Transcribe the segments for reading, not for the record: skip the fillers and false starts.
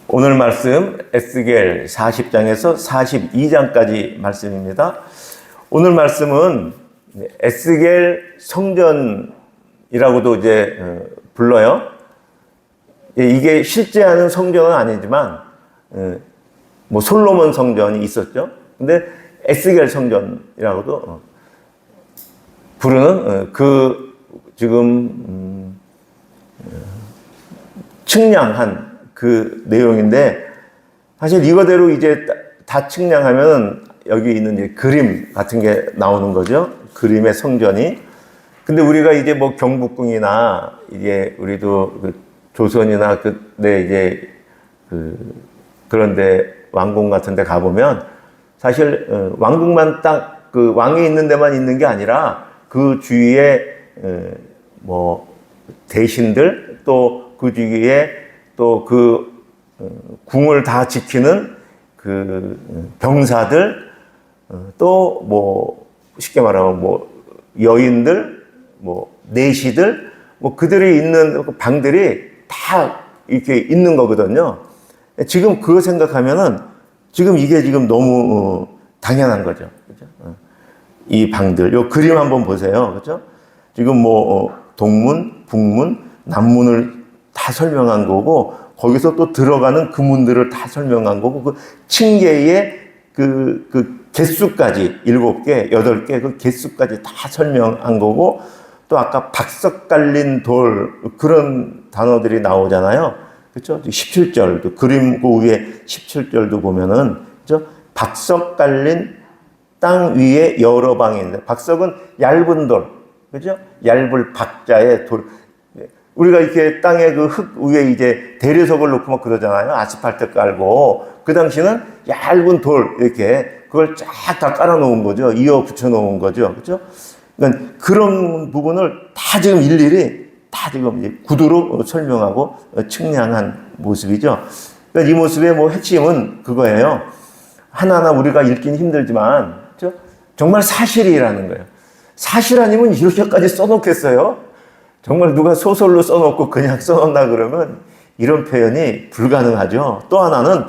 오늘 말씀 에스겔 40장에서 42장까지 말씀입니다. 오늘 말씀은 에스겔 성전이라고도 이제 불러요. 이게 실제하는 성전은 아니지만 뭐 솔로몬 성전이 있었죠. 근데 에스겔 성전이라고도 부르는 그 지금 측량한 그 내용인데, 사실 이거대로 이제 다 측량하면 여기 있는 이제 그림 같은 게 나오는 거죠. 그림의 성전이. 근데 우리가 이제 뭐 경복궁이나 이게 우리도 그 조선이나 그때 이제 그런데 왕궁 같은 데 가보면 사실 왕궁만 딱 그 왕이 있는 데만 있는 게 아니라 그 주위에 뭐 대신들, 또 그 주위에 또 그 궁을 다 지키는 그 병사들, 또 뭐 쉽게 말하면 뭐 여인들, 뭐 내시들, 뭐 그들이 있는 방들이 다 이렇게 있는 거거든요. 지금 그거 생각하면은 지금 이게 지금 너무 당연한 거죠. 그죠? 이 방들, 요 그림 한번 보세요. 그죠? 지금 뭐 동문, 북문, 남문을 다 설명한 거고, 거기서 또 들어가는 그 문들을 다 설명한 거고, 그 층계의 그 개수까지 7개, 8개 그 개수까지 다 설명한 거고, 또 아까 박석 깔린 돌 그런 단어들이 나오잖아요. 그렇죠? 17절 그림 그 위에 17절도 보면은 그렇죠? 박석 깔린 땅 위에 여러 방이 있는데, 박석은 얇은 돌, 그렇죠? 얇은 박자의 돌. 우리가 이렇게 땅에 그 흙 위에 이제 대리석을 놓고 막 그러잖아요. 아스팔트 깔고. 그 당시는 얇은 돌, 이렇게 그걸 쫙 다 깔아 놓은 거죠. 이어 붙여 놓은 거죠. 그죠? 그러니까 그런 부분을 다 지금 일일이 다 지금 이제 구두로 설명하고 측량한 모습이죠. 그러니까 이 모습의 뭐 핵심은 그거예요. 하나하나 우리가 읽기는 힘들지만, 그죠? 정말 사실이라는 거예요. 사실 아니면 이렇게까지 써놓겠어요? 정말 누가 소설로 써놓고 그냥 써놓나 그러면 이런 표현이 불가능하죠. 또 하나는,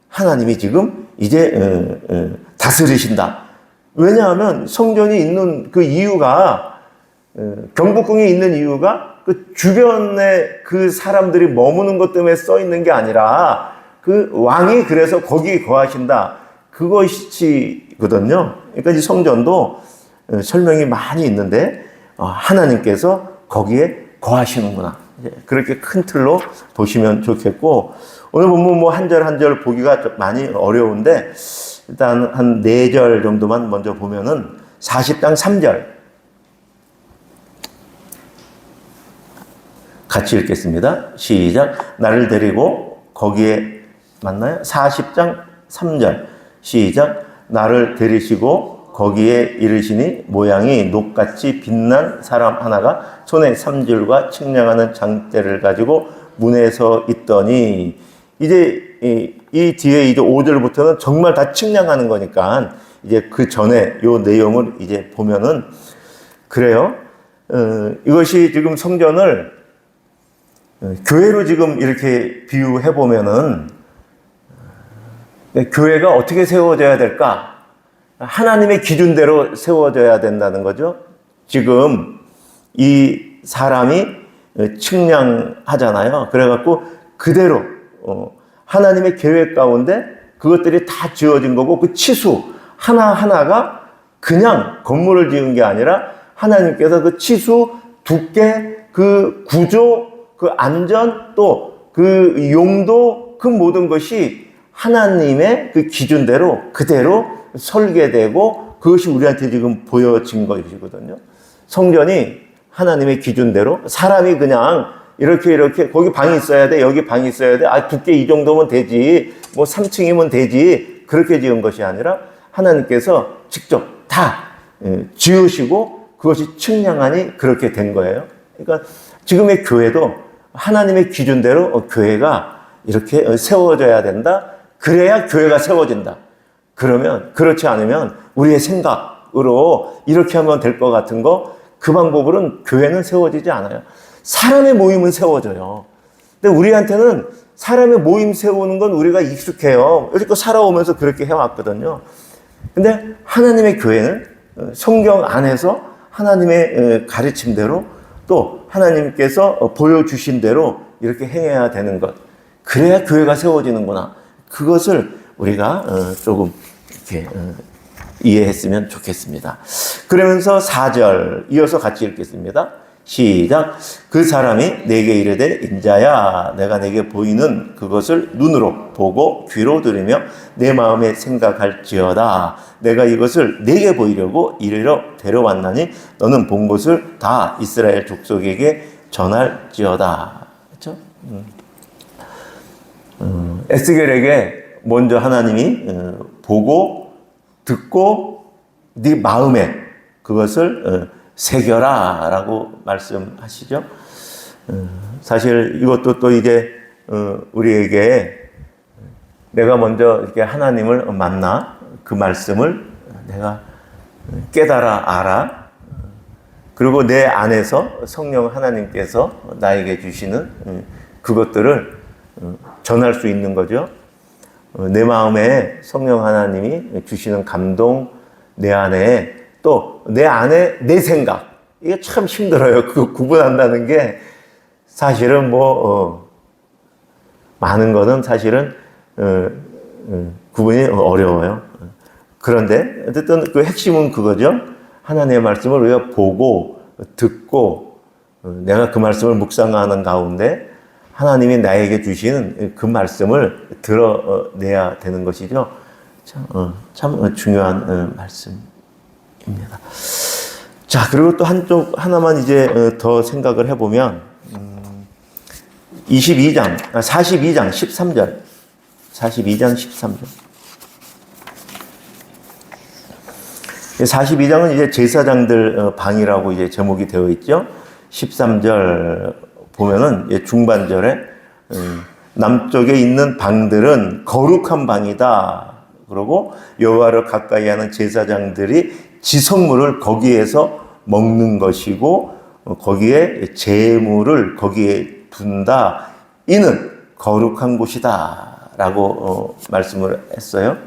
하나님이 지금 이제 다스리신다. 왜냐하면 성전이 있는 그 이유가, 경복궁이 있는 이유가 그 주변에 그 사람들이 머무는 것 때문에 써 있는 게 아니라 그 왕이 그래서 거기 거하신다. 그것이거든요. 그러니까 이 성전도 설명이 많이 있는데, 하나님께서 거기에 거하시는구나. 그렇게 큰 틀로 보시면 좋겠고, 오늘 본문 뭐 한 절 한 절 보기가 좀 많이 어려운데, 일단 한 4절 정도만 먼저 보면은 40장 3절. 같이 읽겠습니다. 시작. 나를 데리고 거기에, 맞나요? 40장 3절. 시작. 나를 데리시고 거기에 이르시니 모양이 녹같이 빛난 사람 하나가 손에 삼줄과 측량하는 장대를 가지고 문에 서 있더니, 이제 이 뒤에 이제 5절부터는 정말 다 측량하는 거니까 이제 그 전에 요 내용을 이제 보면은 그래요. 이것이 지금 성전을 교회로 지금 이렇게 비유해 보면은, 교회가 어떻게 세워져야 될까? 하나님의 기준대로 세워져야 된다는 거죠. 지금 이 사람이 측량하잖아요. 그래갖고 그대로 하나님의 계획 가운데 그것들이 다 지어진 거고, 그 치수 하나하나가 그냥 건물을 지은 게 아니라 하나님께서 그 치수, 두께, 그 구조, 그 안전, 또 그 용도, 그 모든 것이 하나님의 그 기준대로 그대로 설계되고, 그것이 우리한테 지금 보여진 것이거든요. 성전이 하나님의 기준대로, 사람이 그냥 이렇게 거기 방이 있어야 돼, 여기 방이 있어야 돼, 두께 이 정도면 되지, 뭐 3층이면 되지, 그렇게 지은 것이 아니라 하나님께서 직접 다 지으시고 그것이 측량하니 그렇게 된 거예요. 그러니까 지금의 교회도 하나님의 기준대로 교회가 이렇게 세워져야 된다. 그래야 교회가 세워진다. 그러면, 그렇지 않으면 우리의 생각으로 이렇게 하면 될 것 같은 거, 그 방법으로는 교회는 세워지지 않아요. 사람의 모임은 세워져요. 근데 우리한테는 사람의 모임 세우는 건 우리가 익숙해요. 여지껏 살아오면서 그렇게 해왔거든요. 근데 하나님의 교회는 성경 안에서 하나님의 가르침대로 또 하나님께서 보여주신 대로 이렇게 행해야 되는 것. 그래야 교회가 세워지는구나. 그것을 우리가 조금 이렇게 이해했으면 좋겠습니다. 그러면서 4절 이어서 같이 읽겠습니다. 시작. 그 사람이 내게 이르되 인자야 내가 내게 보이는 그것을 눈으로 보고 귀로 들으며 내 마음에 생각할지어다. 내가 이것을 내게 보이려고 이리로 데려왔나니 너는 본 것을 다 이스라엘 족속에게 전할지어다. 그렇죠? 에스겔에게 먼저 하나님이 보고 듣고 네 마음에 그것을 새겨라 라고 말씀하시죠. 사실 이것도 또 이제 우리에게 내가 먼저 이렇게 하나님을 만나 그 말씀을 내가 깨달아 알아. 그리고 내 안에서 성령 하나님께서 나에게 주시는 그것들을 전할 수 있는 거죠. 내 마음에 성령 하나님이 주시는 감동, 내 안에 또 내 안에 내 생각, 이게 참 힘들어요. 그거 구분한다는 게 사실은 많은 거는 구분이 어려워요. 그런데 어쨌든 그 핵심은 그거죠. 하나님의 말씀을 우리가 보고 듣고 내가 그 말씀을 묵상하는 가운데 하나님이 나에게 주시는 그 말씀을 드러내야 되는 것이죠. 참 중요한 말씀입니다. 자, 그리고 또 하나만 이제 더 생각을 해보면 42장 13절 42장 13절 42장은 이제 제사장들 방이라고 이제 제목이 되어 있죠. 13절 보면은 중반절에 남쪽에 있는 방들은 거룩한 방이다. 그리고 여호와를 가까이 하는 제사장들이 지성물을 거기에서 먹는 것이고 거기에 제물을 거기에 둔다. 이는 거룩한 곳이다. 라고 말씀을 했어요.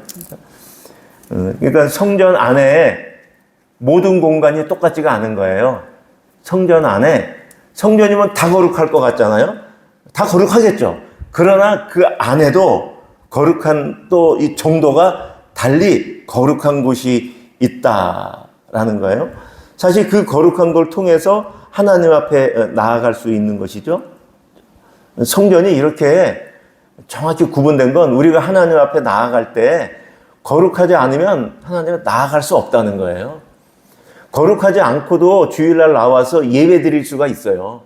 그러니까 성전 안에 모든 공간이 똑같지가 않은 거예요. 성전 안에 성전이면 다 거룩할 것 같잖아요. 다 거룩하겠죠. 그러나 그 안에도 거룩한 또 이 정도가 달리 거룩한 곳이 있다라는 거예요. 사실 그 거룩한 걸 통해서 하나님 앞에 나아갈 수 있는 것이죠. 성전이 이렇게 정확히 구분된 건 우리가 하나님 앞에 나아갈 때 거룩하지 않으면 하나님 앞에 나아갈 수 없다는 거예요. 거룩하지 않고도 주일날 나와서 예배 드릴 수가 있어요.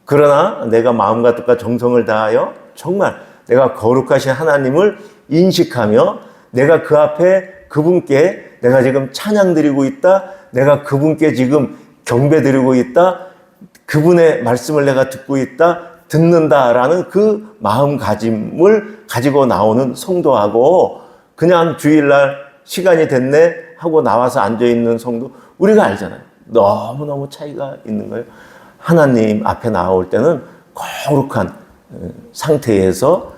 그러나 내가 마음과 뜻과 정성을 다하여 정말 내가 거룩하신 하나님을 인식하며 내가 그 앞에 그분께 내가 지금 찬양 드리고 있다. 내가 그분께 지금 경배 드리고 있다. 그분의 말씀을 내가 듣고 있다. 듣는다라는 그 마음가짐을 가지고 나오는 성도하고 그냥 주일날 시간이 됐네 하고 나와서 앉아있는 성도 우리가 알잖아요. 너무너무 차이가 있는 거예요. 하나님 앞에 나올 때는 거룩한 상태에서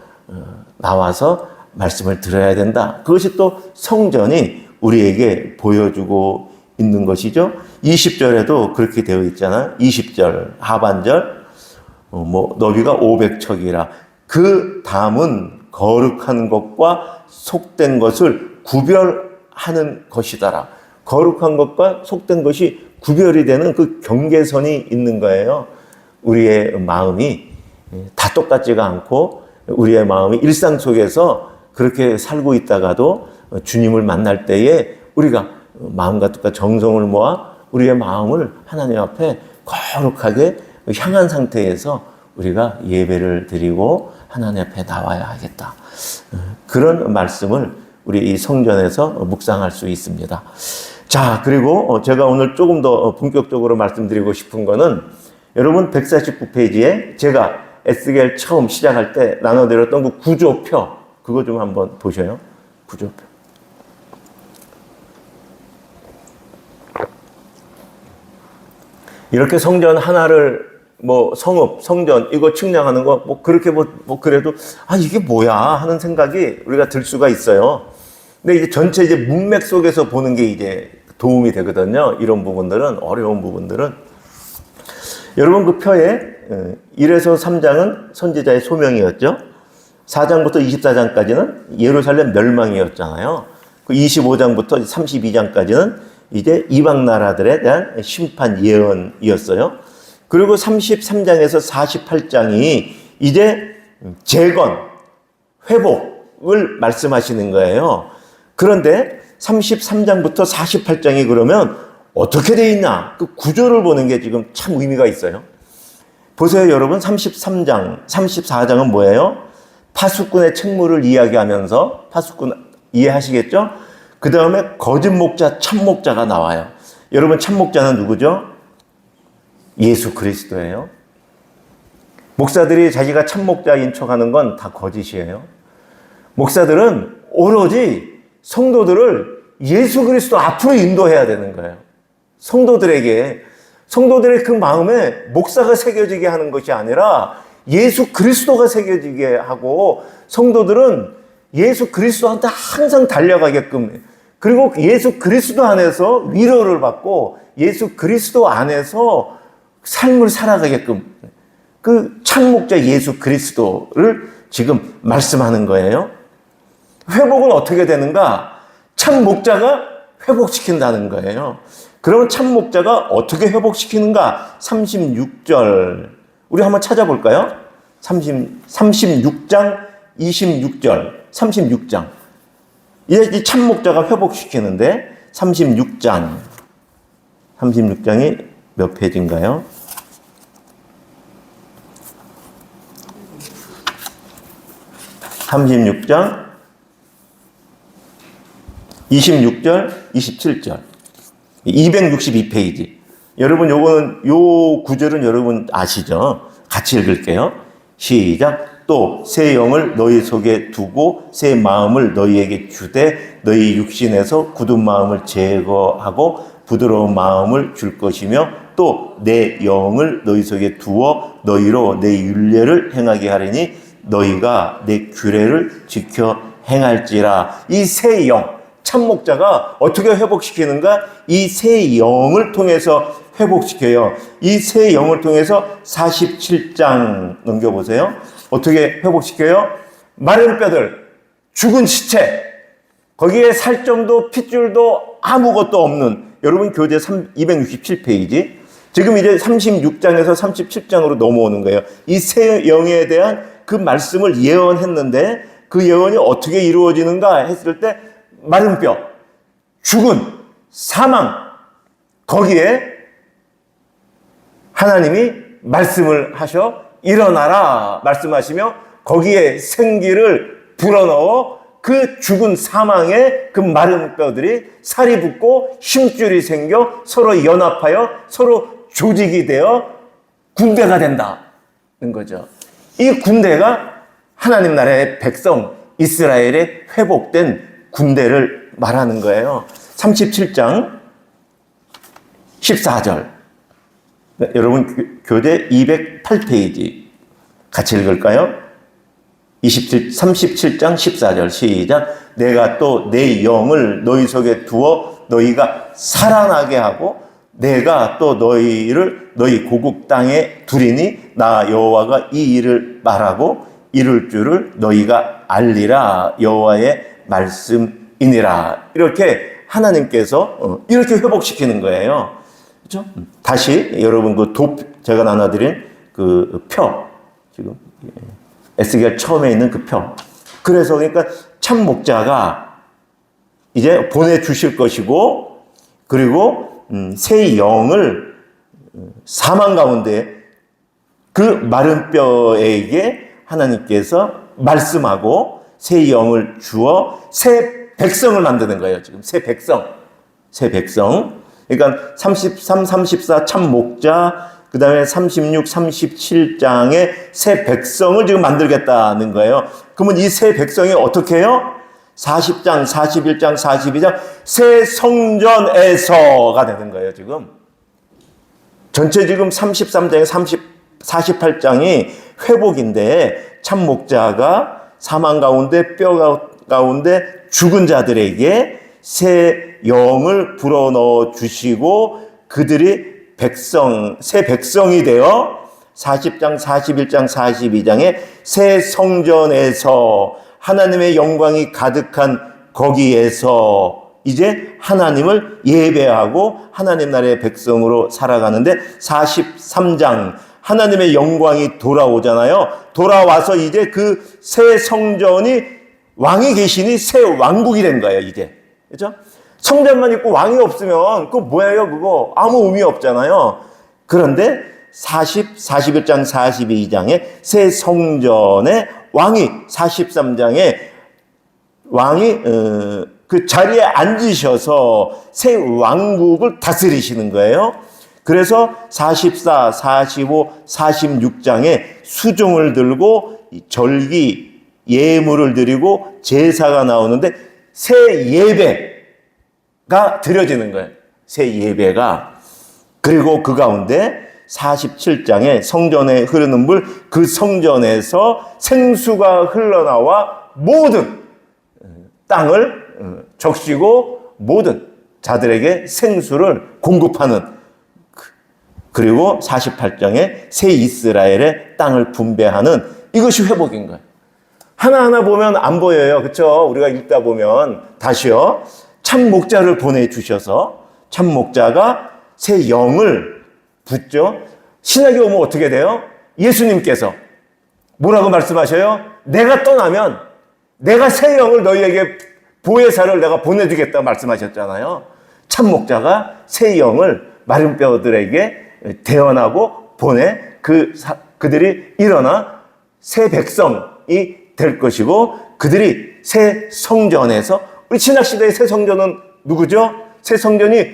나와서 말씀을 들어야 된다. 그것이 또 성전이 우리에게 보여주고 있는 것이죠. 20절에도 그렇게 되어 있잖아요. 20절 하반절 너비가 500척이라 그 다음은 거룩한 것과 속된 것을 구별하는 것이더라. 거룩한 것과 속된 것이 구별이 되는 그 경계선이 있는 거예요. 우리의 마음이 다 똑같지가 않고 우리의 마음이 일상 속에서 그렇게 살고 있다가도 주님을 만날 때에 우리가 마음과 뜻과 정성을 모아 우리의 마음을 하나님 앞에 거룩하게 향한 상태에서 우리가 예배를 드리고 하나님 앞에 나와야 하겠다. 그런 말씀을 우리 이 성전에서 묵상할 수 있습니다. 자, 그리고 제가 오늘 조금 더 본격적으로 말씀드리고 싶은 거는 여러분 149페이지에 제가 에스겔 처음 시작할 때 나눠드렸던 그 구조표 그거 좀 한번 보셔요. 구조표. 이렇게 성전 하나를 뭐 성읍, 성전 이거 측량하는 거 뭐 그렇게 뭐 그래도 이게 뭐야 하는 생각이 우리가 들 수가 있어요. 근데 이제 전체 이제 문맥 속에서 보는 게 이제 도움이 되거든요. 이런 부분들은, 어려운 부분들은. 여러분 그 표에 1에서 3장은 선지자의 소명이었죠. 4장부터 24장까지는 예루살렘 멸망이었잖아요. 그 25장부터 32장까지는 이제 이방 나라들에 대한 심판 예언이었어요. 그리고 33장에서 48장이 이제 재건, 회복을 말씀하시는 거예요. 그런데 33장부터 48장이 그러면 어떻게 돼 있나? 그 구조를 보는 게 지금 참 의미가 있어요. 보세요, 여러분. 33장, 34장은 뭐예요? 파수꾼의 책무를 이야기하면서, 파수꾼 이해하시겠죠? 그 다음에 거짓 목자, 참 목자가 나와요. 여러분, 참 목자는 누구죠? 예수 그리스도예요. 목사들이 자기가 참 목자인 척하는 건 다 거짓이에요. 목사들은 오로지 성도들을 예수 그리스도 앞으로 인도해야 되는 거예요. 성도들의 그 마음에 목사가 새겨지게 하는 것이 아니라 예수 그리스도가 새겨지게 하고, 성도들은 예수 그리스도한테 항상 달려가게끔, 그리고 예수 그리스도 안에서 위로를 받고 예수 그리스도 안에서 삶을 살아가게끔, 그 참목자 예수 그리스도를 지금 말씀하는 거예요. 회복은 어떻게 되는가? 참목자가 회복시킨다는 거예요. 그러면 참목자가 어떻게 회복시키는가? 36절 우리 한번 찾아볼까요? 36장 26절 36장 이 참목자가 회복시키는데 36장이 몇 페이지인가요? 36장 26절 27절 262페이지. 여러분 요 구절은 여러분 아시죠? 같이 읽을게요. 시작. 또 새 영을 너희 속에 두고 새 마음을 너희에게 주되 너희 육신에서 굳은 마음을 제거하고 부드러운 마음을 줄 것이며 또 내 영을 너희 속에 두어 너희로 내 율례를 행하게 하리니 너희가 내 규례를 지켜 행할지라. 이 새 영, 참목자가 어떻게 회복시키는가? 이 새 영을 통해서 회복시켜요. 이 새 영을 통해서 47장 넘겨보세요. 어떻게 회복시켜요? 마른 뼈들, 죽은 시체, 거기에 살점도 핏줄도 아무것도 없는, 여러분 교재 267페이지. 지금 이제 36장에서 37장으로 넘어오는 거예요. 이 새 영에 대한 그 말씀을 예언했는데 그 예언이 어떻게 이루어지는가 했을 때 마른 뼈, 죽은, 사망, 거기에 하나님이 말씀을 하셔 일어나라 말씀하시며 거기에 생기를 불어넣어 그 죽은 사망의 그 마른 뼈들이 살이 붙고 힘줄이 생겨 서로 연합하여 서로 조직이 되어 군대가 된다는 거죠. 이 군대가 하나님 나라의 백성 이스라엘의 회복된 군대를 말하는 거예요. 37장 14절. 네, 여러분 교재 208페이지 같이 읽을까요? 37장 14절 시작. 내가 또 내 영을 너희 속에 두어 너희가 살아나게 하고 내가 또 너희를 너희 고국 땅에 두리니 나 여호와가 이 일을 말하고 이룰 줄을 너희가 알리라. 여호와의 말씀이니라. 이렇게 하나님께서 이렇게 회복시키는 거예요. 그렇죠? 다시 여러분 제가 나눠드린 그 표, 지금 에스겔 처음에 있는 그 표. 그래서 그러니까 참 목자가 이제 보내주실 것이고, 그리고 새 영을 사망 가운데 그 마른 뼈에게 하나님께서 말씀하고 새 영을 주어 새 백성을 만드는 거예요. 지금 새 백성. 그러니까 33, 34 참 목자, 그 다음에 36, 37장에 새 백성을 지금 만들겠다는 거예요. 그러면 이 새 백성이 어떻게 해요? 40장, 41장, 42장 새 성전에서가 되는 거예요. 지금 전체 지금 33장에 48장이 회복인데 참 목자가 사망 가운데 뼈 가운데 죽은 자들에게 새 영을 불어넣어 주시고 그들이 새 백성이 되어 40장, 41장, 42장에 새 성전에서 하나님의 영광이 가득한 거기에서 이제 하나님을 예배하고 하나님 나라의 백성으로 살아가는데 43장 하나님의 영광이 돌아오잖아요. 돌아와서 이제 그 새 성전이 왕이 계시니 새 왕국이 된 거예요, 이제. 그죠? 성전만 있고 왕이 없으면 그거 뭐예요, 그거? 아무 의미 없잖아요. 그런데 41장, 42장에 새 성전의 왕이 43장에 왕이 그 자리에 앉으셔서 새 왕국을 다스리시는 거예요. 그래서 44, 45, 46장에 수종을 들고 절기, 예물을 드리고 제사가 나오는데 새 예배가 드려지는 거예요. 새 예배가. 그리고 그 가운데 47장에 성전에 흐르는 물, 그 성전에서 생수가 흘러나와 모든 땅을 적시고 모든 자들에게 생수를 공급하는, 그리고 48장에 새 이스라엘의 땅을 분배하는, 이것이 회복인 거예요. 하나하나 보면 안 보여요. 그렇죠? 우리가 읽다 보면 다시요. 참 목자를 보내주셔서 참 목자가 새 영을 붓죠. 신약에 오면 어떻게 돼요? 예수님께서 뭐라고 말씀하셔요? 내가 떠나면 내가 새 영을 너희에게 보혜사를 내가 보내주겠다고 말씀하셨잖아요. 참 목자가 새 영을 마른 뼈들에게 대언하고 보내 그들이 일어나 새 백성이 될 것이고 그들이 새 성전에서, 우리 신약시대의 새 성전은 누구죠? 새 성전이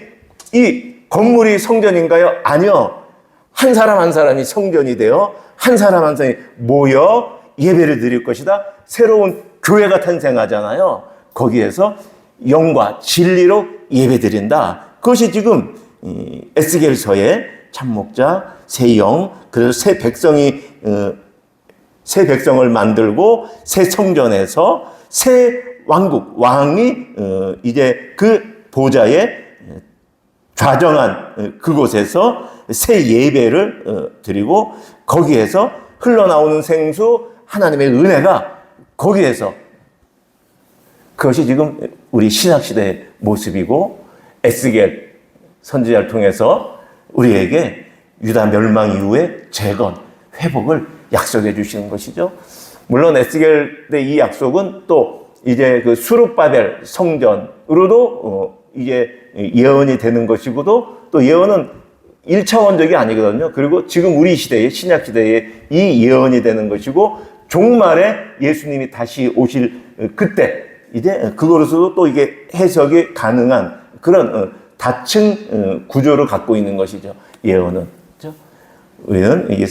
이 건물이 성전인가요? 아니요. 한 사람 한 사람이 성전이 되어 한 사람 한 사람이 모여 예배를 드릴 것이다. 새로운 교회가 탄생하잖아요. 거기에서 영과 진리로 예배 드린다. 그것이 지금 에스겔서의 참목자, 새 영, 그래서 새 백성을 만들고 새 성전에서 새 왕국, 왕이 이제 그 보좌에 좌정한 그곳에서 새 예배를 드리고 거기에서 흘러나오는 생수, 하나님의 은혜가 거기에서, 그것이 지금 우리 신약시대의 모습이고 에스겔 선지자를 통해서 우리에게 유다 멸망 이후에 재건, 회복을 약속해 주시는 것이죠. 물론 에스겔 때 이 약속은 또 이제 그 수룹바벨 성전으로도 이제 예언이 되는 것이고도, 또 예언은 1차원적이 아니거든요. 그리고 지금 우리 시대에, 신약 시대에 이 예언이 되는 것이고, 종말에 예수님이 다시 오실 그때 이제 그거로서도 또 이게 해석이 가능한 그런 다층 구조를 갖고 있는 것이죠. 예언은. 그렇죠? 우리는 이게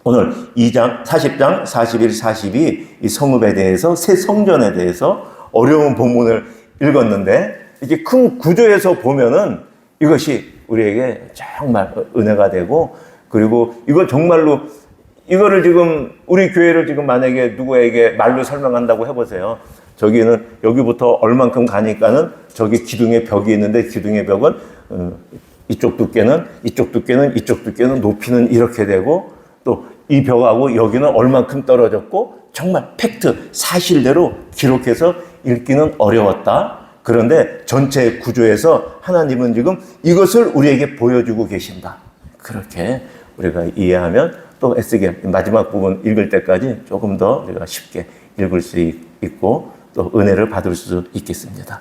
오늘 2장, 40장, 41, 42 이 성읍에 대해서, 새 성전에 대해서 어려운 본문을 읽었는데, 이게 큰 구조에서 보면은 이것이 우리에게 정말 은혜가 되고, 그리고 이거 정말로, 이거를 지금 우리 교회를 지금 만약에 누구에게 말로 설명한다고 해보세요. 저기는 여기부터 얼만큼 가니까는 저기 기둥의 벽이 있는데, 기둥의 벽은 이쪽 두께는 높이는 이렇게 되고, 또 이 벽하고 여기는 얼만큼 떨어졌고, 정말 팩트, 사실대로 기록해서 읽기는 어려웠다. 그런데 전체 구조에서 하나님은 지금 이것을 우리에게 보여주고 계신다. 그렇게 우리가 이해하면 또 에스겔 마지막 부분 읽을 때까지 조금 더 우리가 쉽게 읽을 수 있고 또 은혜를 받을 수 있겠습니다.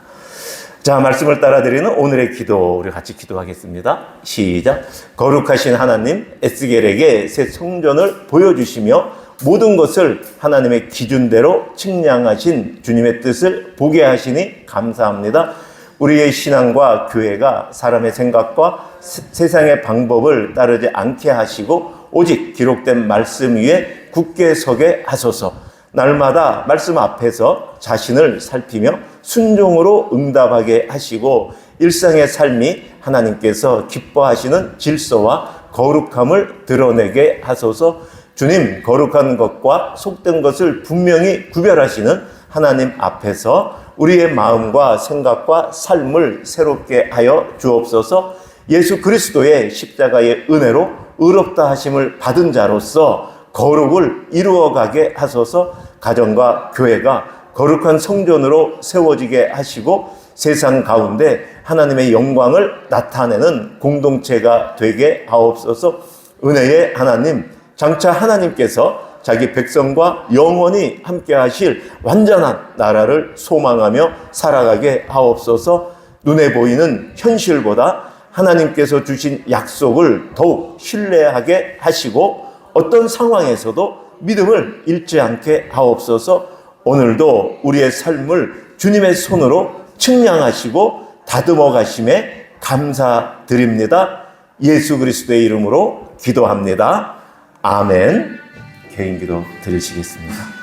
자, 말씀을 따라드리는 오늘의 기도, 우리 같이 기도하겠습니다. 시작. 거룩하신 하나님, 에스겔에게 새 성전을 보여주시며 모든 것을 하나님의 기준대로 측량하신 주님의 뜻을 보게 하시니 감사합니다. 우리의 신앙과 교회가 사람의 생각과 세상의 방법을 따르지 않게 하시고 오직 기록된 말씀 위에 굳게 서게 하소서. 날마다 말씀 앞에서 자신을 살피며 순종으로 응답하게 하시고 일상의 삶이 하나님께서 기뻐하시는 질서와 거룩함을 드러내게 하소서. 주님, 거룩한 것과 속된 것을 분명히 구별하시는 하나님 앞에서 우리의 마음과 생각과 삶을 새롭게 하여 주옵소서. 예수 그리스도의 십자가의 은혜로 의롭다 하심을 받은 자로서 거룩을 이루어가게 하소서. 가정과 교회가 거룩한 성전으로 세워지게 하시고 세상 가운데 하나님의 영광을 나타내는 공동체가 되게 하옵소서. 은혜의 하나님, 장차 하나님께서 자기 백성과 영원히 함께 하실 완전한 나라를 소망하며 살아가게 하옵소서. 눈에 보이는 현실보다 하나님께서 주신 약속을 더욱 신뢰하게 하시고 어떤 상황에서도 믿음을 잃지 않게 하옵소서. 오늘도 우리의 삶을 주님의 손으로 측량하시고 다듬어 가심에 감사드립니다. 예수 그리스도의 이름으로 기도합니다. 아멘. 개인기도 드리시겠습니다.